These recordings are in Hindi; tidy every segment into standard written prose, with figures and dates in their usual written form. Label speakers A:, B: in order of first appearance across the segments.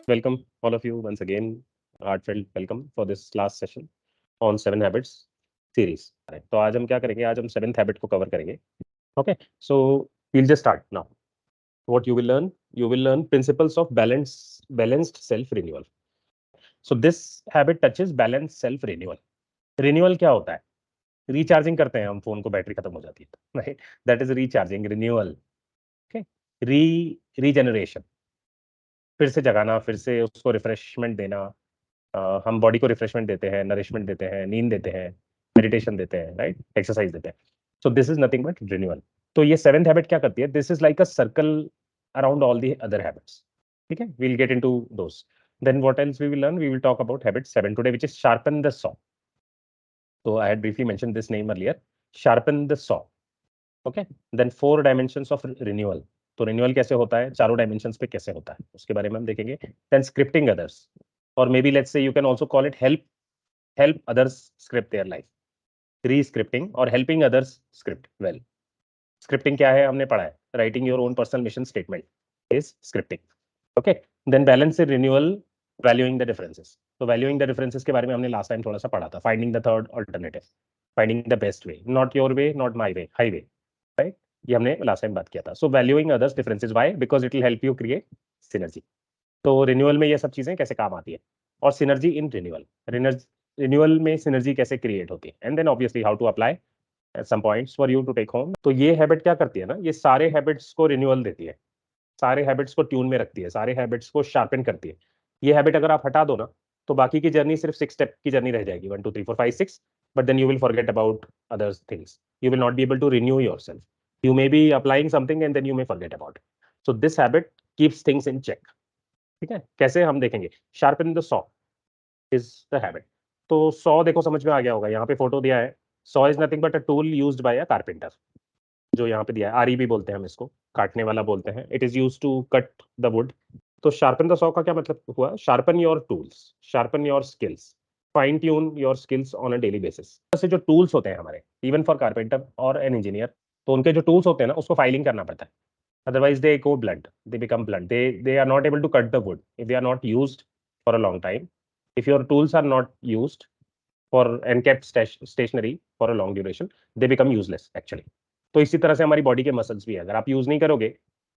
A: welcome all of you once again. Heartfelt welcome for this last session on 7 habits series. तो आज हम क्या करेंगे? आज हम 7th हैबिट को कवर करेंगे. Okay, so we'll just start now. What you will learn? You will learn principles of balanced self renewal. So this habit touches balanced self renewal. Renewal क्या होता है? रिचार्जिंग करते हैं हम फोन को, बैटरी खत्म हो जाती है, right? That is recharging. Renewal, okay. Regeneration, फिर से जगाना, फिर से उसको रिफ्रेशमेंट देना. हम बॉडी को रिफ्रेशमेंट देते हैं, नरिशमेंट देते हैं, नींद देते हैं, मेडिटेशन देते हैं, राइट, एक्सरसाइज देते हैं. So this is nothing but renewal. तो ये 7th हैबिट क्या करती है? This is like a circle around all the other habits. ठीक है, we'll get into those. Then what else we will learn? We will talk about habit 7 today, which is sharpen the saw. तो I had briefly mention this name earlier, sharpen the saw. Okay. Then 4 dimensions of renewal. तो रिन्यूअल कैसे होता है, चारों डायमेंशंस पे कैसे होता है, उसके बारे में हम देखेंगे. देन स्क्रिप्टिंग अदर्स, और may be let's say you can also call it help others script their life. Re-scripting or helping others script well. Scripting क्या है? हमने पढ़ा है. Writing your own personal mission statement is scripting. Okay. Then balance renewal, valuing the differences. तो valuing the differences के बारे में हमने last time थोड़ा सा पढ़ा था. Finding the third alternative, finding the best way, not your way, not my way, highway, right? ये हमने last time बात किया था. So valuing others differences, why? Because it will help you create synergy. तो रिन्यूअल में ये सब चीजें कैसे काम आती है, और सिनर्जी इन रिन्यूअल में सिनर्जी कैसे क्रिएट होती है, and then obviously how to apply some points for you to take home. तो ये हैबिट क्या करती है ना, ये सारे हैबिट्स को रिन्यूअल देती है, सारे हैबिट्स को ट्यून में रखती है, सारे हैबिट्स को शार्पन करती है. ये हैबिट अगर आप हटा दो ना, तो बाकी की जर्नी सिर्फ 6 स्टेप की जर्नी रह जाएगी, 1 2 3 4 5 6. But then you will forget about other things. You will not be able to renew yourself. You may be applying something and then you may forget about it. So this habit keeps things in check. ठीक है, कैसे हम देखेंगे. Sharpen the saw is the habit. तो सॉ देखो समझ में आ गया होगा, यहाँ पे फोटो दिया है. Saw is nothing but a tool used by a carpenter. जो यहाँ पे दिया है, आरी भी बोलते हैं हम इसको, काटने वाला बोलते हैं. It is used to cut the wood. तो शार्पन द सॉ का क्या मतलब हुआ? Sharpen your tools, sharpen your skills, fine tune your skills on a daily basis. ऐसे जो टूल्स होते हैं हमारे, इवन फॉर कारपेंटर और एन इंजीनियर, तो उनके जो टूल्स होते हैं ना, उसको फाइलिंग करना पड़ता है. Otherwise they go blunt, they become blunt, they are not able to cut the wood if they are not used for a long time. If your tools are not used for and kept stationary for a long duration, they become useless actually. तो इसी तरह से हमारी बॉडी के मसल्स भी है, अगर आप यूज नहीं करोगे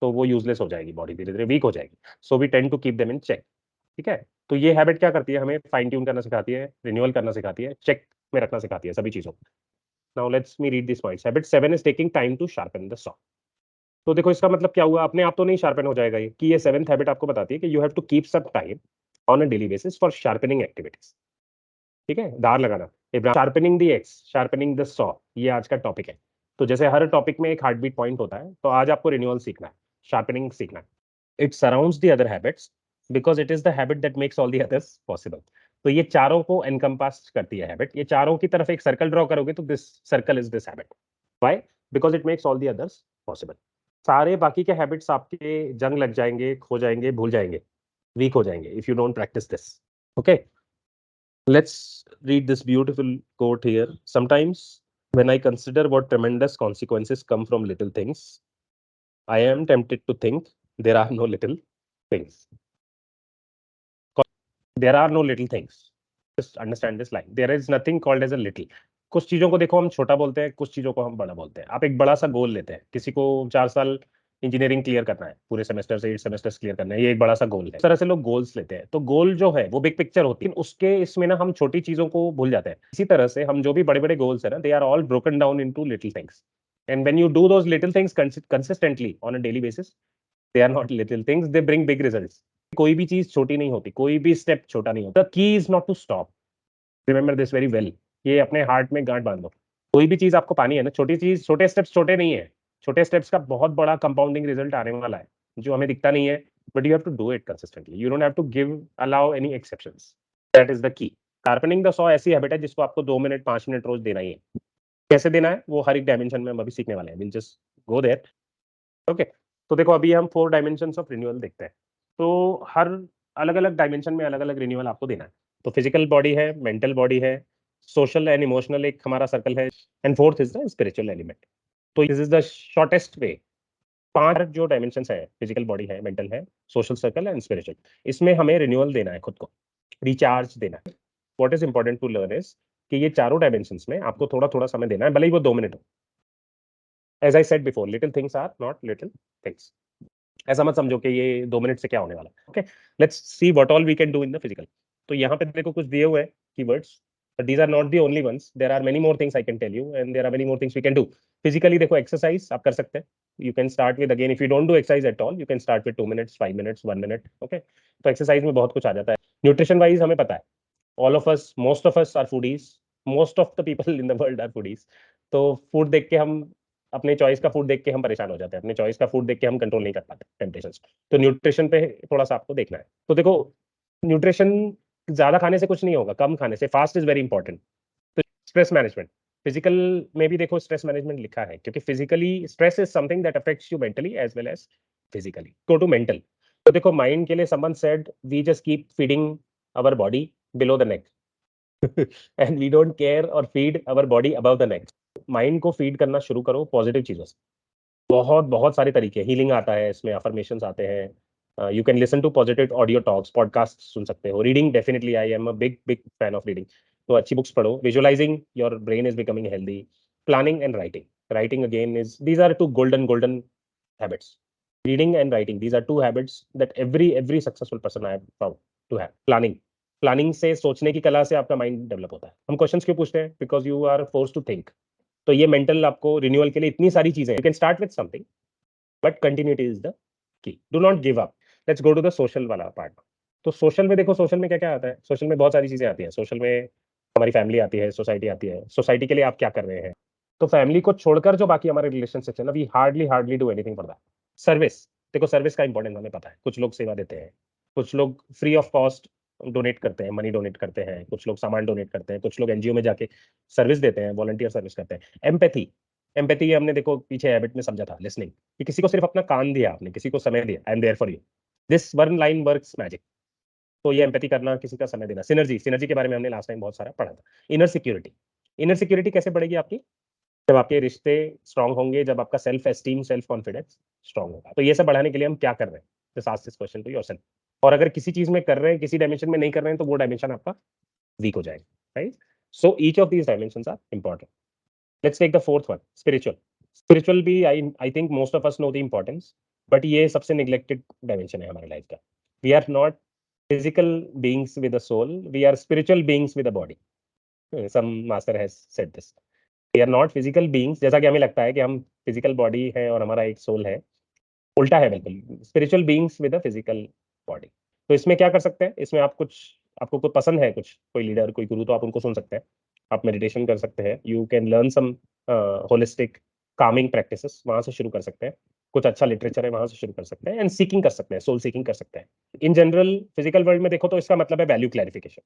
A: तो वो यूजलेस हो जाएगी, बॉडी धीरे धीरे वीक हो जाएगी. So we tend to keep them in check. ठीक है, तो ये हैबिट क्या करती है? हमें फाइन ट्यून करना सिखाती है, रिन्यूअल करना सिखाती है, चेक में रखना सिखाती है सभी चीजों. Now let's me read this points. Habit 7 is taking time to sharpen the saw. तो देखो इसका मतलब क्या हुआ, अपने आप तो नहीं शार्पन हो जाएगा ये, कि ये 7th हैबिट आपको बताती है कि you have to keep some time on a daily basis for sharpening activities. ठीक है, दार लगाना, sharpening the axe, sharpening the saw, ये आज का टॉपिक है. तो जैसे हर टॉपिक में एक हार्ट बीट पॉइंट होता है, तो आज आपको रिन्यूअल सीखना है, शार्पनिंग सीखना है. It surrounds the other habits because it is the habit that makes all the others possible. तो ये चारों को एनकम्पास करती है हैबिट. ये चारों की तरफ एक सर्कल ड्रॉ करोगे तो this circle is this habit. Why? Because it makes all the others possible. सारे बाकी के हैबिट्स आपके जंग लग जाएंगे, खो जाएंगे, भूल जाएंगे, वीक हो जाएंगे if you don't practice this. Okay, let's read this beautiful quote here. Sometimes when I consider what tremendous consequences come from little things, I am tempted to think there are no little things. There are no little things. Just understand this line. There is nothing called as a little. कुछ चीजों को देखो हम छोटा बोलते हैं, कुछ चीजों को हम बड़ा बोलते हैं. आप एक बड़ा सा गोल लेते हैं, किसी को 4 साल इंजीनियरिंग क्लियर करना है, पूरे सेमेस्टर से 8 सेमेस्टर्स क्लियर करना है, ये एक बड़ा सा गोल है. इस तरह से लोग गोल्स लेते हैं. तो गोल जो है वो बिग पिक्चर होती है, उसके इसमें ना हम छोटी चीजों को भूल जाते हैं. इसी तरह से हम जो भी बड़े बड़े गोल्स है ना, they are all broken down into little things. And when you do those little things consistently on a daily basis, they are not little things, they bring big results. कोई भी चीज छोटी नहीं होती, कोई भी स्टेप छोटा नहीं होता. The key is not to stop. Remember this very well. ये अपने हार्ट में गांठ बांध दो. कोई भी चीज आपको पानी है ना, छोटी चीज, छोटे स्टेप्स छोटे नहीं है, छोटे स्टेप्स का बहुत बड़ा कंपाउंडिंग रिजल्ट आने वाला है, जो हमें दिखता नहीं है. But you have to do it consistently. You don't have to give allow any exceptions. That is the key. Sharpening the saw ऐसी हैबिट है जिसको आपको 2 मिनट 5 मिनट रोज देना ही है. कैसे देना है वो हर एक डायमेंशन में हम अभी सीखने वाले हैं. Will just go there. Okay, तो देखो अभी हम 4 डायमेंशंस ऑफ रिन्यूअल देखते हैं. तो हर अलग अलग डायमेंशन में अलग अलग रिन्यूअल आपको देना है. तो फिजिकल बॉडी है, मेंटल बॉडी है, सोशल एंड इमोशनल एक हमारा सर्कल है, and fourth is the spiritual element. तो this is the shortest way 5 जो डायमेंशंस है, फिजिकल बॉडी है, मेंटल है, सोशल सर्कल एंड स्पिरिचुअल, इसमें हमें रिन्यूअल देना है खुद को, रिचार्ज देना है। What is important to learn is कि ये चारों डायमेंशंस में आपको थोड़ा थोड़ा समय देना है, भले ही वो 2 मिनट हो। As I said before, little things are not little things. ऐसा मत समझो कि ये 2 मिनट से क्या होने वाला है। Okay, let's see what all we can do in the physical. तो यहाँ पे देखो कुछ दिए हुए हैं keywords, but these are not the only ones, there are many more things I can tell you and there are many more things we can do physically। देखो एक्सरसाइज आप कर सकते हैं, you can start with, again if you don't do exercise at all, you can start with 2 minutes, 5 minutes, 1 minute। okay, तो एक्सरसाइज में बहुत कुछ आ जाता है। न्यूट्रिशन वाइज हमें पता है, all of us, most of us are foodies, most of the people in the world are foodies. तो फूड देख के हम, अपने चॉइस का फूड देख के हम परेशान हो जाते हैं, अपने चॉइस का फूड देख के हम कंट्रोल नहीं कर पाते टेम्पटेशंस। तो न्यूट्रिशन पे थोड़ा सा आपको देखना है। तो देखो, न्यूट्रिशन ज्यादा खाने से कुछ नहीं होगा, कम खाने से। Fast is very important. तो स्ट्रेस मैनेजमेंट, फिजिकल में भी देखो स्ट्रेस मैनेजमेंट लिखा है, क्योंकि physically stress is something that affects you mentally as well as physically. Go to mental. तो देखो माइंड के लिए someone said we just keep feeding our body below the neck and we don't care और feed our body above the neck. Mind को फीड करना शुरू करो पॉजिटिव चीजों से। बहुत बहुत सारे तरीके, हीलिंग आता है इसमें, अफर्मेशंस आते हैं, you can listen to positive audio talks, podcast सुन सकते हो। Reading definitely, I am a big big fan of reading. तो अच्छी बुक्स पढ़ो। Visualizing, your brain is becoming healthy. Planning and writing, writing again is, these are two golden habits. Reading and writing, these are two habits that every successful person I have found to have। Planning, planning से, सोचने की कला से आपका माइंड डेवलप होता है। हम क्वेश्चंस क्यों पूछते हैं? Because you are force to think. तो ये मेंटल आपको रिन्यूअल के लिए इतनी सारी चीजें, you can start with something but continuity is the key. Do not give up. Let's go to the social वाला पार्ट। तो सोशल में देखो, सोशल में क्या क्या आता है? सोशल में बहुत सारी चीजें आती हैं। सोशल में हमारी फैमिली आती है, सोसाइटी आती है। सोसाइटी के लिए आप क्या कर रहे हैं? तो फैमिली को छोड़कर जो बाकी हमारे रिलेशनशिप है ना, we hardly hardly do anything for that. Service, देखो सर्विस का इंपॉर्टेंस हमें पता है। कुछ लोग सेवा देते हैं, कुछ लोग फ्री ऑफ कॉस्ट डोनेट करते हैं, मनी डोनेट करते हैं, कुछ लोग सामान डोनेट करते हैं, कुछ लोग एनजीओ में जाके सर्विस देते हैं, वॉलंटियर सर्विस करते हैं। एम्पैथी, एम्पैथी हमने देखो पीछे हैबिट में समझा था, लिसनिंग, कि किसी को सिर्फ अपना कान दिया आपने, किसी को समय दिया, I am there for you, this one line works magic. तो ये एम्पैथी करना, किसी का समय देना। सिनर्जी, सिनर्जी के बारे में हमने लास्ट टाइम बहुत सारा पढ़ा था। इनर सिक्योरिटी, इनर सिक्योरिटी कैसे बढ़ेगी आपकी? जब आपके रिश्ते स्ट्रांग होंगे, जब आपका self esteem, self confidence strong होगा। तो ये सब बढ़ाने के लिए हम क्या कर रहे हैं? Just ask this question to yourself. और अगर किसी चीज में कर रहे हैं, किसी डायमेंशन में नहीं कर रहे हैं, तो वो डायमेंशन आपका वीक हो जाएगा, right? So each of these dimensions are important. Let's take the fourth one, spiritual. Spiritual भी I think most of us know the importance, but ये सबसे निग्लेक्टेड डायमेंशन है हमारे लाइफ का। We are not physical beings with a soul, we are spiritual beings with a body। some master has said this, we are not physical beings। जैसा कि हमें लगता है कि हम फिजिकल बॉडी है और हमारा एक सोल है, उल्टा है बिल्कुल। Spiritual beings with a physical body. तो इसमें क्या कर सकते हैं? इसमें आप कुछ, आपको कोई पसंद है, कुछ कोई लीडर, कोई गुरु, तो आप उनको सुन सकते हैं। आप मेडिटेशन कर सकते हैं। You can learn some holistic calming practices, वहां से शुरू कर सकते हैं। कुछ अच्छा लिटरेचर है, वहां से शुरू कर सकते हैं। एंड सीकिंग कर सकते हैं, सोल सीकिंग कर सकते हैं। इन जनरल फिजिकल वर्ल्ड में देखो तो इसका मतलब है वैल्यू क्लैरिफिकेशन।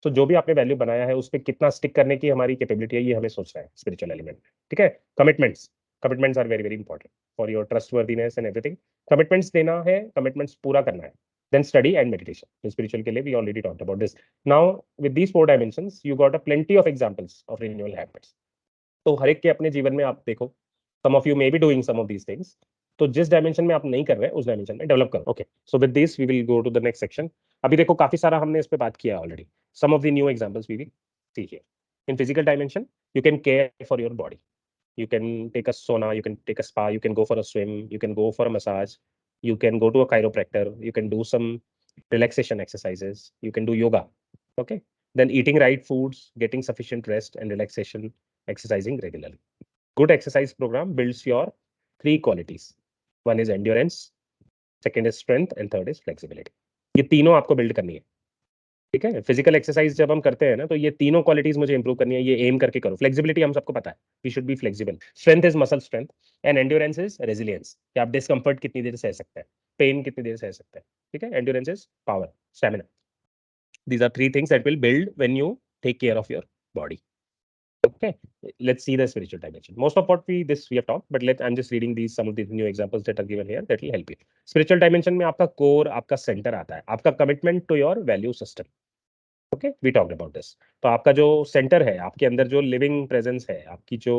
A: तो जो भी आपने वैल्यू बनाया है उस पर कितना स्टिक करने की हमारी कैपेबिलिटी है, ये हमें सोचना है स्पिरिचुअल एलिमेंट। ठीक है। Commitments, commitments are very very important for your trustworthiness and everything. Commitments देना है, कमिटमेंट्स पूरा करना है। Then study and meditation, spiritual के लिए we already talked about this. Now with these 4 dimensions you got a plenty of examples of renewal habits. तो हर एक के अपने जीवन में आप देखो, some of you may be doing some of these things. तो जिस डायमेंशन में आप नहीं कर रहे, उस डायमेंशन में डेवलप करो। Okay, so with this we will go to the next section. अभी देखो काफी सारा हमने इस पे बात किया already. Some of the new examples we will see here. In physical dimension, you can care for your body. You can take a sauna, you can take a spa, you can go for a swim, you can go for a massage, you can go to a chiropractor, you can do some relaxation exercises, you can do yoga। Okay, then eating right foods, getting sufficient rest and relaxation, exercising regularly। Good exercise program builds your 3 qualities। One is endurance, second is strength and third is flexibility। ये तीनों आपको बिल्ड करनी है। ठीक है। फिजिकल एक्सरसाइज जब हम करते हैं ना, तो ये तीनों क्वालिटीज मुझे इंप्रूव करनी है, ये एम करके करो। फ्लेक्सिबिलिटी हम सबको पता है, we should be flexible. Strength is muscle strength and endurance is resilience, कि आप डिस्कंफर्ट कितनी देर सह सकते हैं, पेन कितनी देर सह सकते हैं। ठीक है। Endurance is power, stamina. These are 3 things that will build when you take care of your body. Okay, let's see the spiritual dimension. Most of what we have talked, but I'm just reading these some of the new examples that are given here that will help you। Spiritual dimension में आपका core, आपका center आता है, आपका commitment to your value system। Okay, we talked about this. तो आपका जो सेंटर है, आपके अंदर जो लिविंग प्रेजेंस है, आपकी जो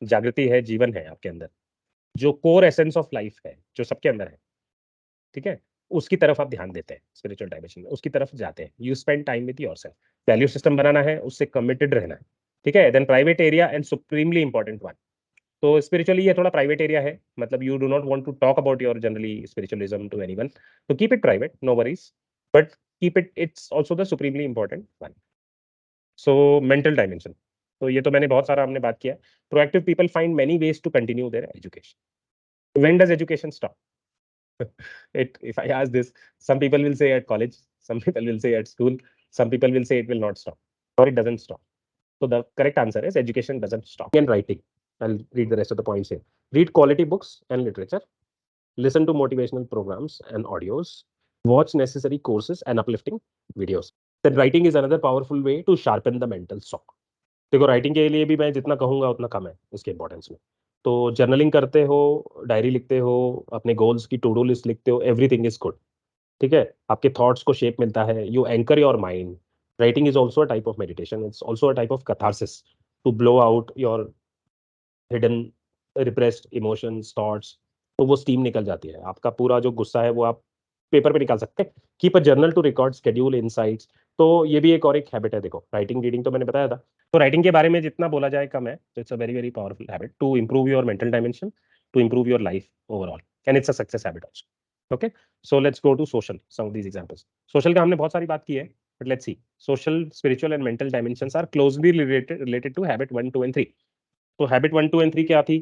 A: जागृति है, जीवन है आपके अंदर, जो कोर एसेंस ऑफ लाइफ है, जो सबके अंदर है, ठीक है, उसकी तरफ आप ध्यान देते हैं, स्पिरिचुअल डायमेंशन में उसकी तरफ जाते हैं। You spend time with yourself, value system बनाना है, उससे कमिटेड रहना है, ठीक है। Then private area and supremely important one, तो स्पिरिचुअली ये थोड़ा प्राइवेट एरिया है, मतलब you do not want to talk about your generally spiritualism to anyone, तो keep it private, no worries, but keep it, it's also the supremely important one. So mental dimension, तो ये तो मैंने बहुत सारा हमने बात किया। Proactive people find many ways to continue their education. When does education stop? it if I ask this, some people will say at college, some people will say at school, some people will say it will not stop or it doesn't stop. So the correct answer is education doesn't stop. And writing, I'll read the rest of the points here. Read quality books and literature, listen to motivational programs and audios, watch necessary courses and uplifting videos. Then writing is another powerful way to sharpen the mental stock. देखो राइटिंग के लिए भी मैं जितना कहूंगा उतना कम है इसके इंपॉर्टेंस में। तो जर्नलिंग करते हो, डायरी लिखते हो, अपने गोल्स की टू डू लिस्ट लिखते हो, एवरीथिंग इज गुड, ठीक है। आपके थॉट्स को शेप मिलता है, you anchor your mind. Writing is also a type of meditation, it's also a type of catharsis to blow out your hidden repressed emotions thoughts. तो वो स्टीम निकल जाती है, आपका पूरा जो गुस्सा है वो आप पेपर पे निकाल सकते हैं। Keep a journal to record schedule insights, तो ये भी एक और एक हैबिट है। देखो राइटिंग रीडिंग तो मैंने बताया था, तो राइटिंग के बारे में जितना बोला जाए कम है। तो it's a very very powerful habit to improve your mental dimension, to improve your life overall, and it's a success habit also. Okay, so let's go to social, some of these examples. Social का हमने बहुत सारी बात की है, but let's see. Social, spiritual and mental dimensions are closely related to habit 1 2 and 3। तो हैबिट 1 2 एंड 3 क्या थी?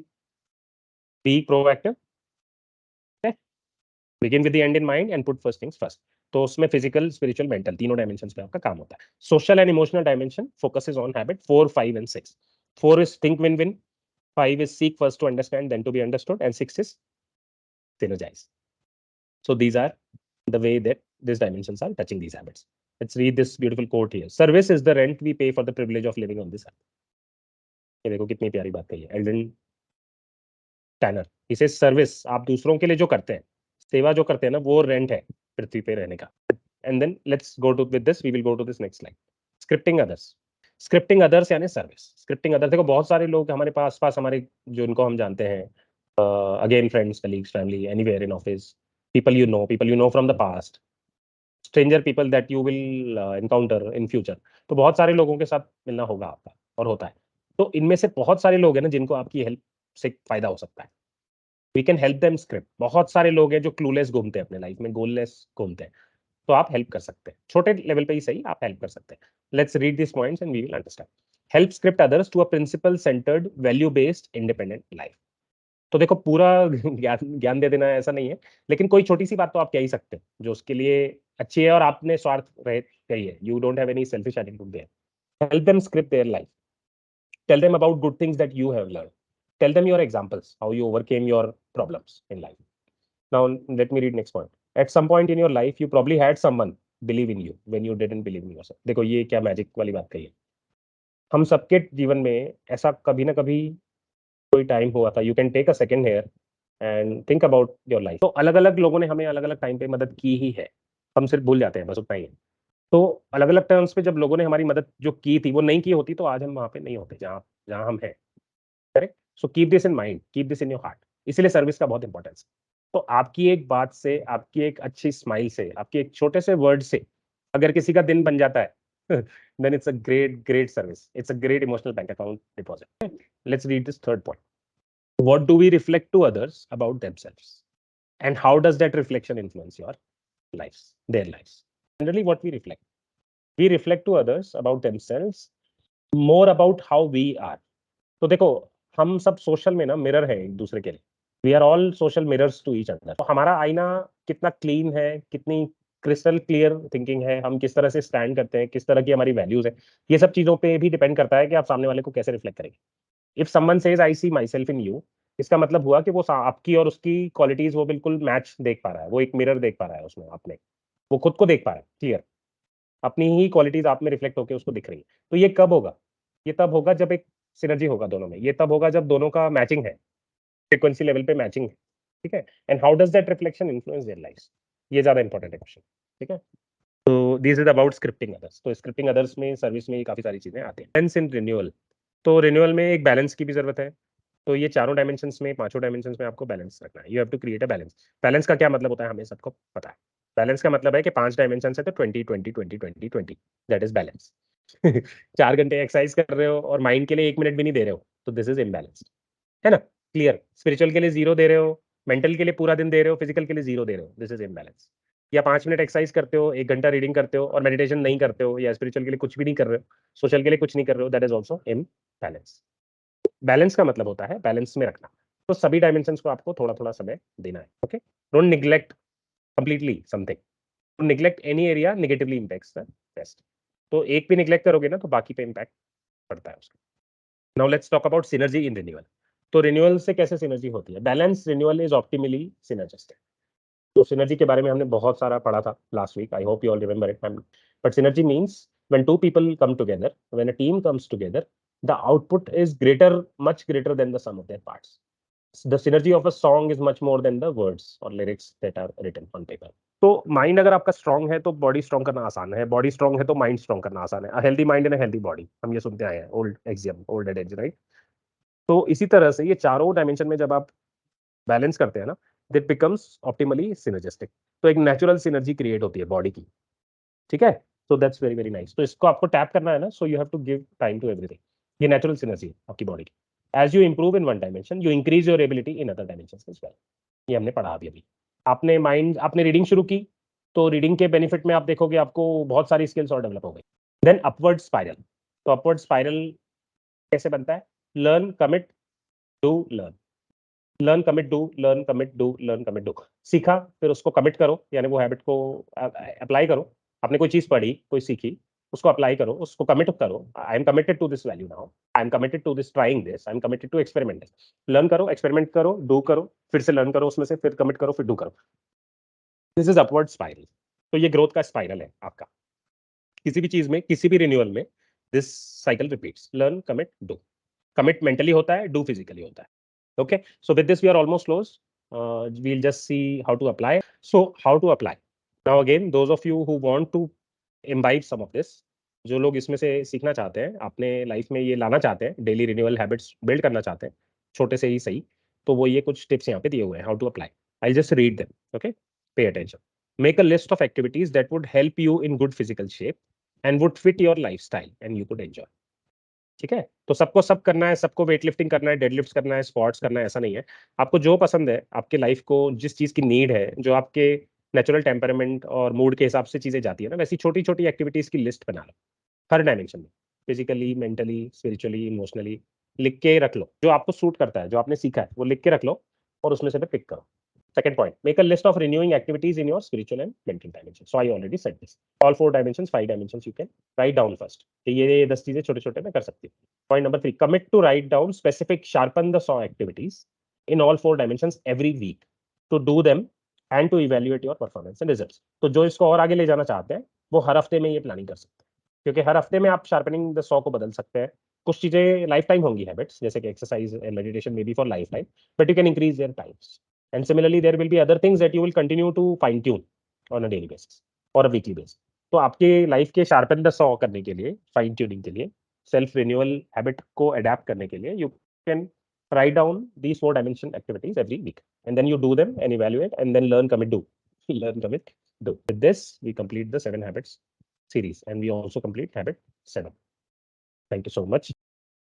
A: Be proactive, begin with the and in mind and put first things first. तो उसमें फिजिकल स्पिरिचुअल मेंटल तीनों डायमेंशंस पे आपका काम होता है। Social and emotional dimension focuses on habit 4 5 and 6। 4 is think win win, 5 is seek first to understand then to be understood, and 6 is synergize. So these are the way that these dimensions are touching these habits. Let's read this beautiful quote here. Service is the rent we pay for the privilege of living on this earth. ये देखो कितनी प्यारी बात कही है एल्डन टैनर। इसे सर्विस, आप दूसरों के लिए जो करते हैं, सेवा जो करते हैं ना, वो रेंट है पृथ्वी पे रहने का। And then let's go to with this, we will go to this next slide. Scripting others, scripting others यानी सर्विस। स्क्रिप्टिंग अदर्स, देखो बहुत सारे लोग हमारे पास पास हमारे जो इनको हम जानते हैं, again friends colleagues family anywhere in office, people you know from the past, stranger people that you will encounter in future। तो बहुत सारे लोगों के साथ मिलना होगा आपका और होता है। तो इनमें से बहुत सारे लोग हैं ना जिनको आपकी हेल्प से फायदा हो सकता है। We can help them script. बहुत सारे लोग हैं जो क्लूलेस घूमते हैं अपने लाइफ में, गोललेस घूमते हैं, तो आप हेल्प कर सकते हैं, छोटे लेवल पे ही सही, आप हेल्प कर सकते हैं। Let's read this points and we will understand. Help script others to a principle centered value based independent life. तो देखो पूरा ज्ञान ज्ञान दे देना है ऐसा नहीं है, लेकिन कोई छोटी सी बात तो आप कह ही सकते हैं जो उसके लिए अच्छी है और आपने स्वार्थ रहित कही है। You don't have any selfish attitude there. Help them script their life, tell them about good things that you have learned, tell them your examples how you overcame your problems in life. Now let me read next point. At some point in your life you probably had someone believe in you when you didn't believe in yourself। देखो ये क्या मैजिक वाली बात कही है। हम सबके जीवन में ऐसा कभी ना कभी कोई टाइम हुआ था। You can take a second here and think about your life. तो अलग अलग लोगों ने हमें अलग अलग टाइम पे मदद की ही है, हम सिर्फ भूल जाते हैं, बस उतना ही है। तो अलग अलग टर्म्स पे जब लोगों ने हमारी मदद जो की थी वो नहीं की होती तो आज हम वहां पे नहीं होते जहाँ जहाँ हम हैं। Correct. So keep this in mind, keep this in your heart. इसीलिए सर्विस का बहुत इंपॉर्टेंस है। तो आपकी एक बात से, आपकी एक अच्छी स्माइल से, आपके एक छोटे से वर्ड से अगर किसी का दिन बन जाता है then it's a great great service, it's a great emotional bank account deposit. Let's read this third point. What do we reflect to others about themselves, and how does that reflection influence your lives, their lives? Generally what we reflect to others about themselves more about how we are। तो देखो हम सब सोशल में ना मिरर है एक दूसरे के लिए। We are all social mirrors to each other. तो हमारा आईना कितना क्लीन है, कितनी क्रिस्टल क्लियर थिंकिंग है, हम किस तरह से स्टैंड करते हैं, किस तरह की हमारी वैल्यूज है, ये सब चीजों पे भी डिपेंड करता है कि आप सामने वाले को कैसे रिफ्लेक्ट करेंगे। If someone says I see myself in you, इसका मतलब हुआ कि वो आपकी और उसकी क्वालिटीज वो बिल्कुल मैच देख पा रहा है, वो एक मिरर देख पा रहा है उसमें अपने, वो खुद को देख पा रहा है क्लियर, अपनी ही क्वालिटीज आप में रिफ्लेक्ट होकर उसको दिख रही है। तो ये कब होगा? ये तब होगा जब एक सिनर्जी होगा दोनों में, ये तब होगा जब दोनों का मैचिंग है, फ्रीक्वेंसी लेवल पे मैचिंग है, ठीक है। And how does that reflection influence their lives, ये ज्यादा इंपॉर्टेंट है क्वेश्चन, ठीक है। तो this is about scripting others. तो स्क्रिप्टिंग अदर्स में सर्विस में काफी सारी चीजें आती हैं। बैलेंस इन रिन्यूअल, तो रिन्यूअल में एक बैलेंस की भी जरूरत है। तो ये चारों डायमेंशंस में, पांचों डायमेंशंस में आपको बैलेंस रखना है। You have to create a balance. Balance का क्या मतलब होता है हमें सबको पता है। बैलेंस का मतलब है कि 5 डायमेंशन है तो 20 दैट इज बैलेंस। 4 घंटे एक्सरसाइज कर रहे हो और माइंड के लिए 1 मिनट भी नहीं दे रहे हो, तो दिस इज इम्बैलेंस्ड, है ना? क्लियर? स्पिरिचुअल के लिए 0 दे रहे हो, मेंटल के लिए पूरा दिन दे रहे हो, फिजिकल के लिए 0 दे रहे हो, दिस इज इम्बैलेंस। या 5 मिनट एक्सरसाइज करते हो, 1 घंटा रीडिंग करते हो और मेडिटेशन नहीं करते हो, या स्पिरिचुअल के लिए कुछ भी नहीं कर रहे हो, सोशल के लिए कुछ नहीं कर रहे हो, that is also imbalance. Balance का मतलब होता है बैलेंस में रखना। तो सभी डायमेंशंस को आपको थोड़ा-थोड़ा समय देना है, okay? Don't neglect completely something. To neglect any area negatively impacts the rest. तो एक भी नेग्लेक्ट करोगे ना तो बाकी पे इंपैक्ट पड़ता है उसका। Now let's talk about synergy in renewal. तो रिन्यूअल से कैसे सिनर्जी होती है? Balance renewal is optimally synergistic. तो सिनर्जी के बारे में हमने बहुत सारा पढ़ा था last week, I hope you all remember it. But synergy means when two people come together, when a team comes together, the output is greater, much greater than the sum of their parts. The synergy of a song is much more than the words or lyrics that are written on paper. तो माइंड अगर आपका स्ट्रांग है तो बॉडी स्ट्रांग करना आसान है, बॉडी स्ट्रांग है तो माइंड स्ट्रांग करना आसान है। Healthy mind and healthy body, हम ये सुनते आए हैं, ओल्ड एक्सियम, ओल्ड एडेज, राइट? तो इसी तरह से ये चारों डायमेंशन में जब आप बैलेंस करते हैं ना, दिट बिकम्स ऑप्टिमली सिनर्जिस्टिक। तो एक नेचुरल सिनर्जी क्रिएट होती है बॉडी की, ठीक है? So that's very very nice. तो इसको आपको टैप करना है ना, so you have to give time to everything. ये नेचुरल सिनर्जी है आपकी बॉडी की। As you improve in one dimension, you increase your ability in other dimensions as well. ये हमने पढ़ा अभी। आपने रीडिंग शुरू की, तो रीडिंग के बेनिफिट में आप देखोगे आपको बहुत सारी स्किल्स और डेवलप हो गई। Then upward spiral. तो अपवर्ड स्पाइरल कैसे बनता है? Learn, commit, do, learn. Learn, commit, do, learn, commit, do, learn, commit, do. सीखा, फिर उसको कमिट करो, यानी वो हैबिट को अप्लाई करो। आपने कोई चीज पढ़ी, कोई सीखी, उसको अप्लाई करो, उसको कमिट करो। I am committed to this value now, I am committed to this, trying this, I am committed to experiment this. Learn करो, एक्सपेरिमेंट करो, डू करो, फिर से लर्न करो उसमें से, फिर कमिट करो, फिर डू करो। This is upward spiral. तो ये ग्रोथ का स्पाइरल है आपका। किसी भी चीज में, किसी भी रिन्यूअल में this cycle repeats. Learn, commit, do. Commit mentally होता है, डू फिजिकली होता है। Okay, so with this we are almost close. We'll just see how to apply. So how to apply? Now again, those of you who want to imbibe some of this, जो लोग इसमें से सीखना चाहते हैं, अपने लाइफ में ये लाना चाहते हैं, डेली रिन्यूअल हैबिट्स बिल्ड करना चाहते हैं, छोटे से ही सही, तो वो ये कुछ टिप्स यहाँ पे दिए हुए हैं, how to apply. I just read them, okay? Pay attention. Make a list of activities that would help you in good physical shape and would fit your lifestyle and you could enjoy. ठीक है? तो सबको सब करना है, सबको वेट लिफ्टिंग करना है, डेडलिफ्ट्स करना है, स्क्वाट्स करना है, ऐसा नहीं है। आपको जो पसंद है, आपके लाइफ को जिस चीज़ की नीड है, जो आपके नेचुरल टेम्परामेंट और मूड के हिसाब से चीज़ें जाती है ना, वैसी छोटी-छोटी एक्टिविटीज़ की लिस्ट बना लो, हर डायमेंशन में। फिजिकली, मेंटली, स्पिरिचुअली, इमोशनली लिख के रख लो। जो आपको सूट करता है, जो आपने सीखा है, वो लिख के रख लो और उसमें से फिर पिक करो। Second point, make a list of renewing activities in your spiritual and mental dimensions. So I already said this. All 4 dimensions, 5 dimensions you can write down first. कि ये 10 चीजें छोटे-छोटे में कर सकती हूँ। Point number 3, commit to write down specific sharpen the saw activities in all 4 dimensions every week to do them and to evaluate your performance and results. तो जो इसको और आगे ले जाना चाहते हैं, वो हर हफ्ते में ये प्लानिंग कर सकते हैं। क्योंकि हर हफ्ते में आप शार्पनिंग द सॉ को बदल सकते हैं। कुछ चीजें लाइफ टाइम होंगी हैबिट्स, जैसे कि exercise and meditation may be for life time, but you can increase their times. And similarly, there will be other things that you will continue to fine tune on a daily basis or a weekly basis. तो आपके लाइफ के शार्पन द सॉ करने के लिए, फाइन ट्यूनिंग के लिए, सेल्फ रिन्यूअल हैबिट को अडेप्ट करने के लिए, you can write down these 4 dimension activities every week, and then you do them and evaluate and then learn, commit, do. Learn, commit, do. With this, we complete the 7 habits series and we also complete habit 7. Thank you so much.